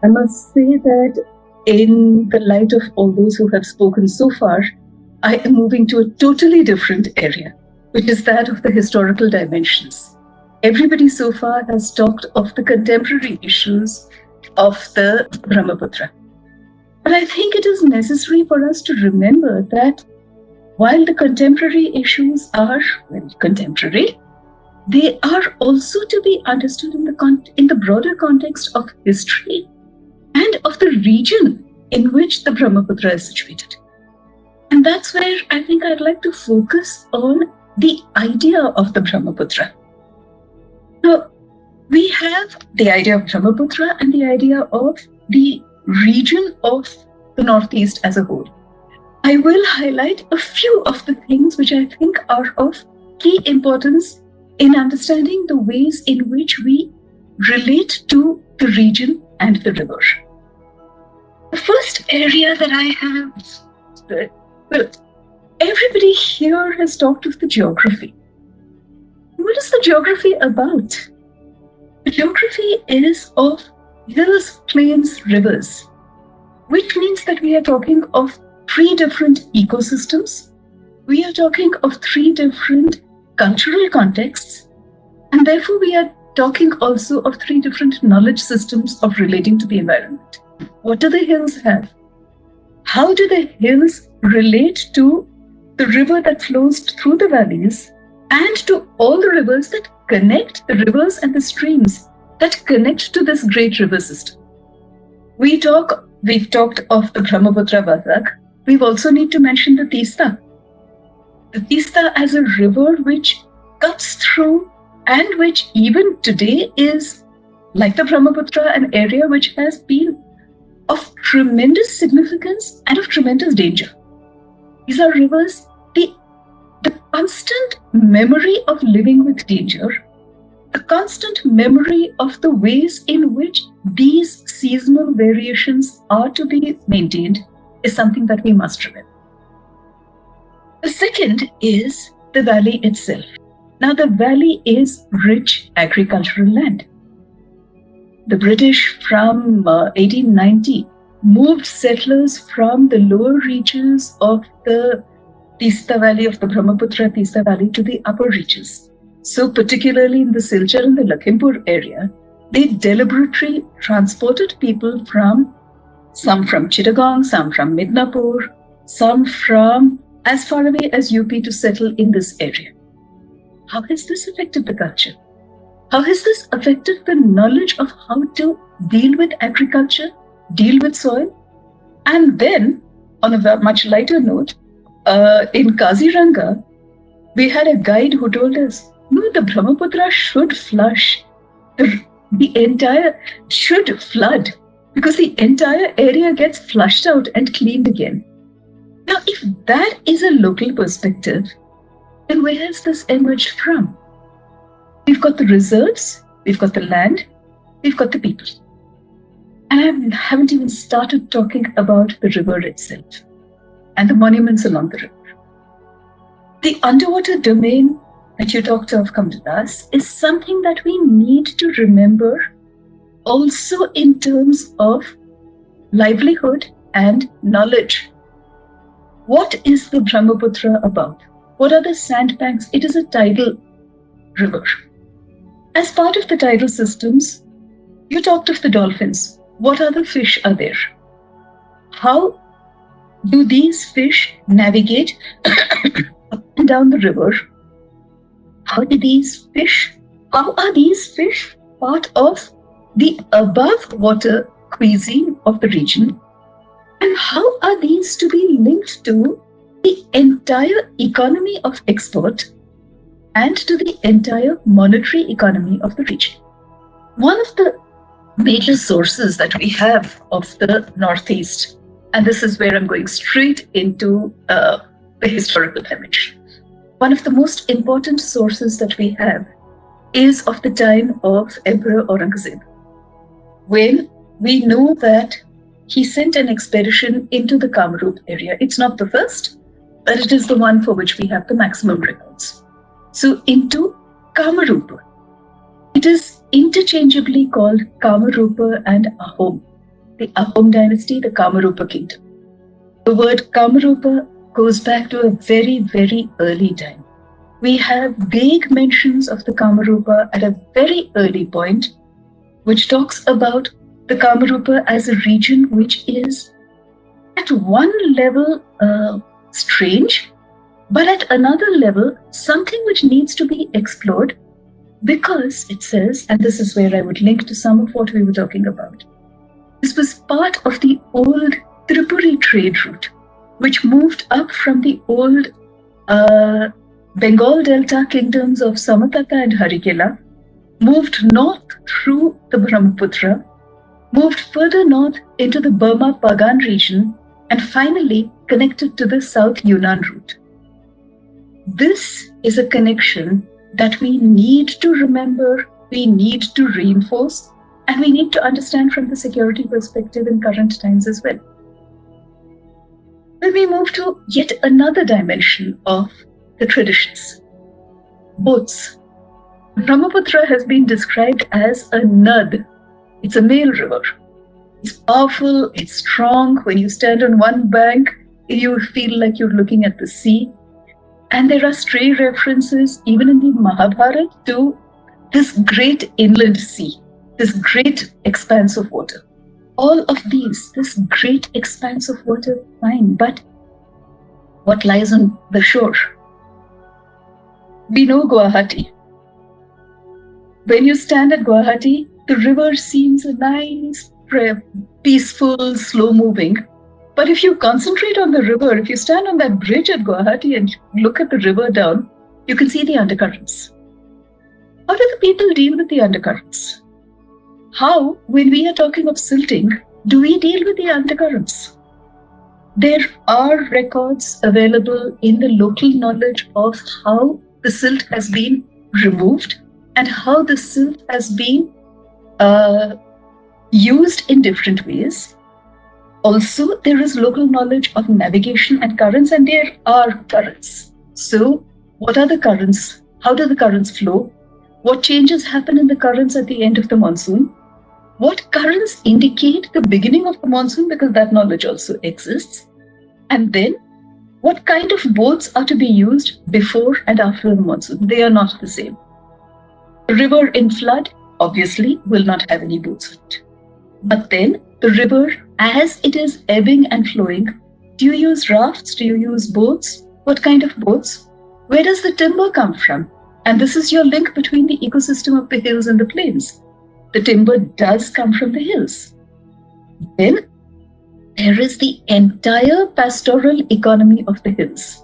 I must say that in the light of all those who have spoken so far, I am moving to a totally different area, which is that of the historical dimensions. Everybody so far has talked of the contemporary issues of the Brahmaputra. But I think it is necessary for us to remember that while the contemporary issues are contemporary, they are also to be understood in the broader context of history and of the region in which the Brahmaputra is situated. And that's where I think I'd like to focus on the idea of the Brahmaputra. Now, we have the idea of Brahmaputra and the idea of the region of the Northeast as a whole. I will highlight a few of the things which I think are of key importance in understanding the ways in which we relate to the region and the river. The first area that I have, well, everybody here has talked of the geography. What is the geography about? The geography is of hills, plains, rivers, which means that we are talking of three different ecosystems. We are talking of three different cultural contexts, and therefore we are talking also of three different knowledge systems of relating to the environment. What do the hills have? How do the hills relate to the river that flows through the valleys and to all the rivers that connect, the rivers and the streams that connect to this great river system? We've talked of the Brahmaputra Vasak. We also need to mention the Tista. The Tista as a river which cuts through and which even today is, like the Brahmaputra, an area which has been of tremendous significance and of tremendous danger. These are rivers, the constant memory of living with danger, the constant memory of the ways in which these seasonal variations are to be maintained is something that we must remember. The second is the valley itself. Now, the valley is rich agricultural land. The British from 1890 moved settlers from the lower reaches of the Tista Valley, of the Brahmaputra Tista Valley, to the upper reaches. So particularly in the Silchar and the Lakhimpur area, they deliberately transported people some from Chittagong, some from Midnapur, some from as far away as UP to settle in this area. How has this affected the culture? How has this affected the knowledge of how to deal with agriculture, deal with soil? And then, on a much lighter note, in Kaziranga, we had a guide who told us, no, the Brahmaputra should flush. Should flood, because the entire area gets flushed out and cleaned again. Now, if that is a local perspective, then where has this emerged from? We've got the reserves, we've got the land, we've got the people. And I haven't even started talking about the river itself and the monuments along the river. The underwater domain that you talked of, Kamdadas, is something that we need to remember also in terms of livelihood and knowledge. What is the Brahmaputra about? What are the sandbanks? It is a tidal river. As part of the tidal systems, you talked of the dolphins. What other fish are there? How do these fish navigate up and down the river? How are these fish part of the above water cuisine of the region? And how are these to be linked to the entire economy of export and to the entire monetary economy of the region? One of the major sources that we have of the Northeast, and this is where I'm going straight into the historical dimension. One of the most important sources that we have is of the time of Emperor Aurangzeb, when we know that he sent an expedition into the Kamrup area. It's not the first, but it is the one for which we have the maximum records. So into Kamarupa. It is interchangeably called Kamarupa and Ahom. the Ahom dynasty, the Kamarupa kingdom. The word Kamarupa goes back to a very, very early time. We have vague mentions of the Kamarupa at a very early point, which talks about the Kamarupa as a region which is at one level strange, but at another level, something which needs to be explored, because it says, and this is where I would link to some of what we were talking about, this was part of the old Tripuri trade route, which moved up from the old Bengal Delta kingdoms of Samataka and Harikela, moved north through the Brahmaputra, moved further north into the Burma Pagan region, and finally connected to the South Yunnan route. This is a connection that we need to remember, we need to reinforce, and we need to understand from the security perspective in current times as well. Then we move to yet another dimension of the traditions. Boats. Brahmaputra has been described as a nad. It's a male river. It's powerful, it's strong. When you stand on one bank, you feel like you're looking at the sea. And there are stray references, even in the Mahabharata, to this great inland sea, this great expanse of water. All of these, this great expanse of water, fine, but what lies on the shore? We know Guwahati. When you stand at Guwahati, the river seems a nice, peaceful, slow-moving. But if you concentrate on the river, if you stand on that bridge at Guwahati and look at the river down, you can see the undercurrents. How do the people deal with the undercurrents? How, when we are talking of silting, do we deal with the undercurrents? There are records available in the local knowledge of how the silt has been removed and how the silt has been used in different ways. Also, there is local knowledge of navigation and currents, and there are currents. So, what are the currents? How do the currents flow? What changes happen in the currents at the end of the monsoon? What currents indicate the beginning of the monsoon, because that knowledge also exists? And then, what kind of boats are to be used before and after the monsoon? They are not the same. A river in flood, obviously, will not have any boats in it. But then, the river, as it is ebbing and flowing, do you use rafts? Do you use boats? What kind of boats? Where does the timber come from? And this is your link between the ecosystem of the hills and the plains. The timber does come from the hills. Then, there is the entire pastoral economy of the hills.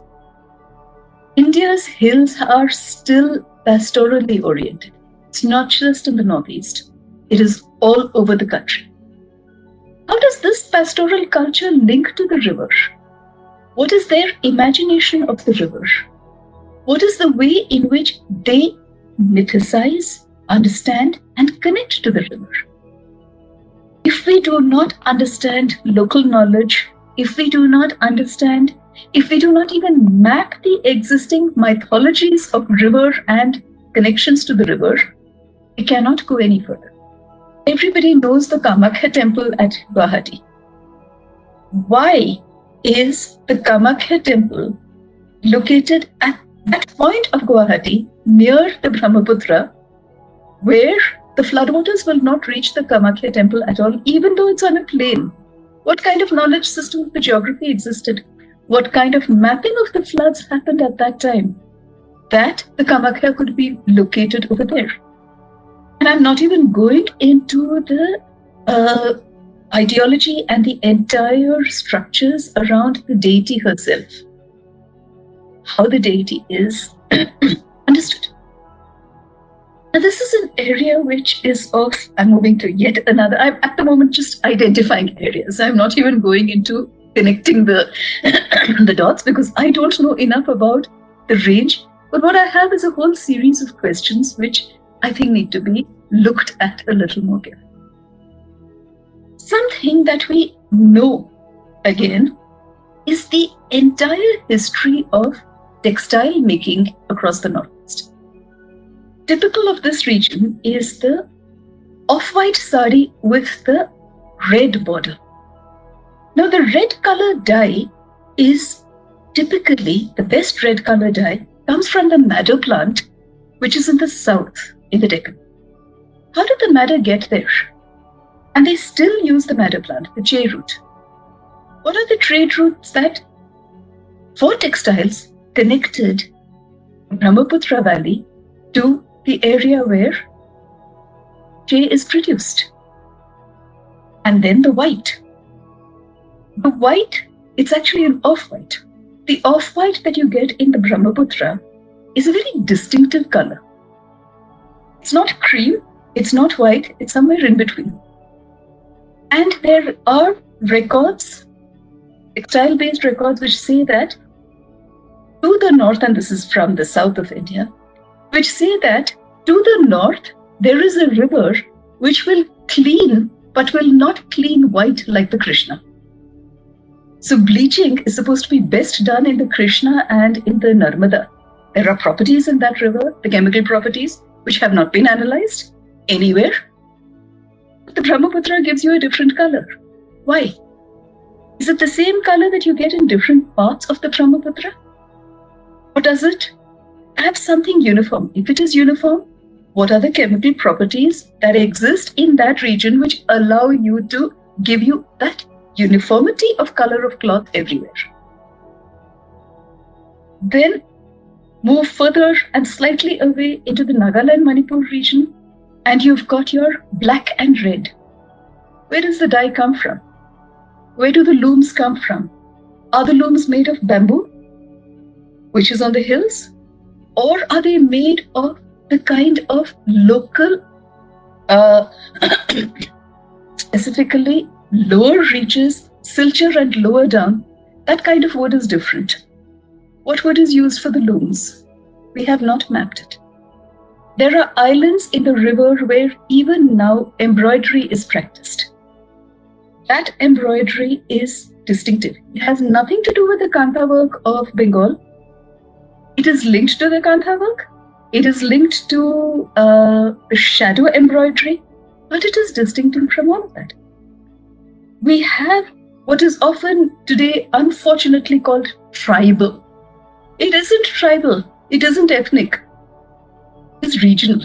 India's hills are still pastorally oriented. It's not just in the Northeast. It is all over the country. How does this pastoral culture link to the river? What is their imagination of the river? What is the way in which they mythicize, understand, and connect to the river? If we do not understand local knowledge, if we do not understand, if we do not even map the existing mythologies of river and connections to the river, we cannot go any further. Everybody knows the Kamakhya temple at Guwahati. Why is the Kamakhya temple located at that point of Guwahati near the Brahmaputra, where the floodwaters will not reach the Kamakhya temple at all, even though it's on a plain? What kind of knowledge system of the geography existed? What kind of mapping of the floods happened at that time? That the Kamakhya could be located over there. And I'm not even going into the ideology and the entire structures around the deity herself. How the deity is understood. Now, this is an area which is of, I'm moving to yet another, I'm at the moment just identifying areas. I'm not even going into connecting the, the dots, because I don't know enough about the range. But what I have is a whole series of questions which I think need to be looked at a little more carefully. Something that we know, again, is the entire history of textile making across the Northeast. Typical of this region is the off-white sari with the red border. Now, the red color dye is typically, the best red color dye comes from the madder plant, which is in the south, in the Deccan. How did the madder get there? And they still use the madder plant, the J root. What are the trade routes that, for textiles, connected Brahmaputra Valley to the area where J is produced? And then the white. The white, it's actually an off-white. The off-white that you get in the Brahmaputra is a very distinctive color. It's not cream, it's not white, it's somewhere in between. And there are records, textile-based records, which say that to the north, and this is from the south of India, which say that to the north, there is a river which will clean, but will not clean white like the Krishna. So bleaching is supposed to be best done in the Krishna and in the Narmada. There are properties in that river, the chemical properties, which have not been analyzed anywhere. But the Brahmaputra gives you a different color. Why? Is it the same color that you get in different parts of the Brahmaputra? Or does it have something uniform? If it is uniform, what are the chemical properties that exist in that region which allow you to give you that uniformity of color of cloth everywhere? Then move further and slightly away into the Nagaland Manipur region, and you've got your black and red. Where does the dye come from? Where do the looms come from? Are the looms made of bamboo, which is on the hills? Or are they made of the kind of local, specifically lower reaches, Silchar and lower down? That kind of wood is different. What wood is used for the looms? We have not mapped it. There are islands in the river where even now embroidery is practiced. That embroidery is distinctive. It has nothing to do with the Kantha work of Bengal. It is linked to the Kantha work. It is linked to the shadow embroidery, but it is distinctive from all of that. We have what is often today unfortunately called tribal. It isn't tribal. It isn't ethnic. It's regional.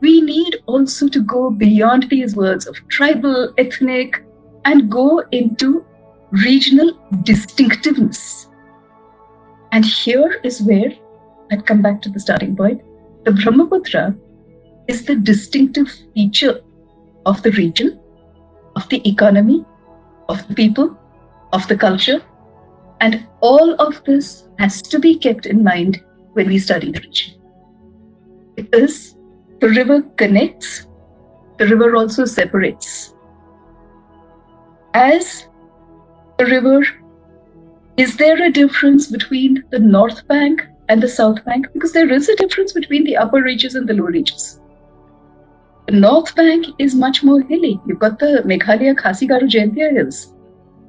We need also to go beyond these words of tribal, ethnic, and go into regional distinctiveness. And here is where I'd come back to the starting point. The Brahmaputra is the distinctive feature of the region, of the economy, of the people, of the culture. And all of this has to be kept in mind when we study the region. Because the river connects, the river also separates. As the river, is there a difference between the north bank and the south bank? Because there is a difference between the upper reaches and the lower reaches. The north bank is much more hilly. You've got the Meghalaya Khasi Garo Jaintia hills.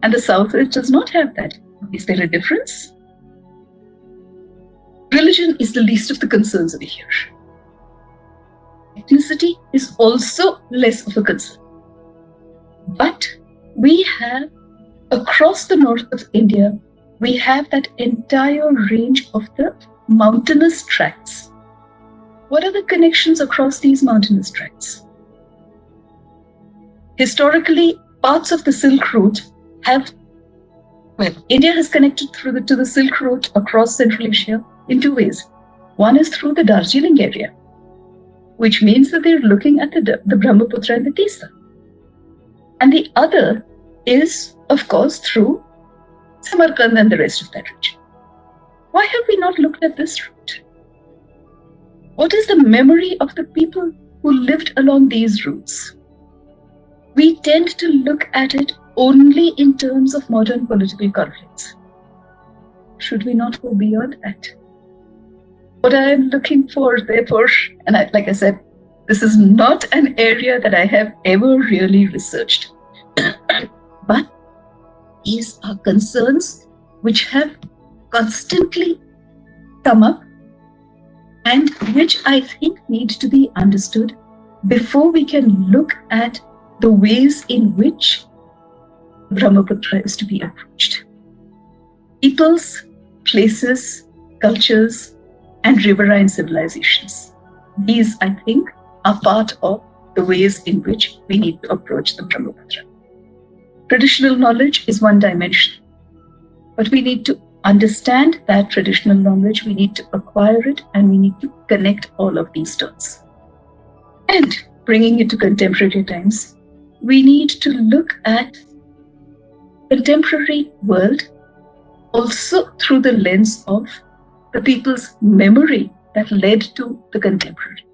And the south, it does not have that. Is there a difference? Religion is the least of the concerns over here. Ethnicity is also less of a concern. But we have, across the north of India, we have that entire range of the mountainous tracts. What are the connections across these mountainous tracts? Historically, parts of the Silk Route have, India has connected to the Silk Route across Central Asia in two ways. One is through the Darjeeling area, which means that they're looking at the Brahmaputra and the Tista. And the other is, of course, through Samarkand and the rest of that region. Why have we not looked at this route? What is the memory of the people who lived along these routes? We tend to look at it only in terms of modern political conflicts. Should we not go beyond that? What I am looking for, therefore, and like I said, this is not an area that I have ever really researched. But these are concerns which have constantly come up and which I think need to be understood before we can look at the ways in which Brahmaputra is to be approached. Peoples, places, cultures, and riverine civilizations. These, I think, are part of the ways in which we need to approach the Brahmaputra. Traditional knowledge is one dimension, but we need to understand that traditional knowledge, we need to acquire it, and we need to connect all of these dots. And bringing it to contemporary times, we need to look at contemporary world also through the lens of the people's memory that led to the contemporary.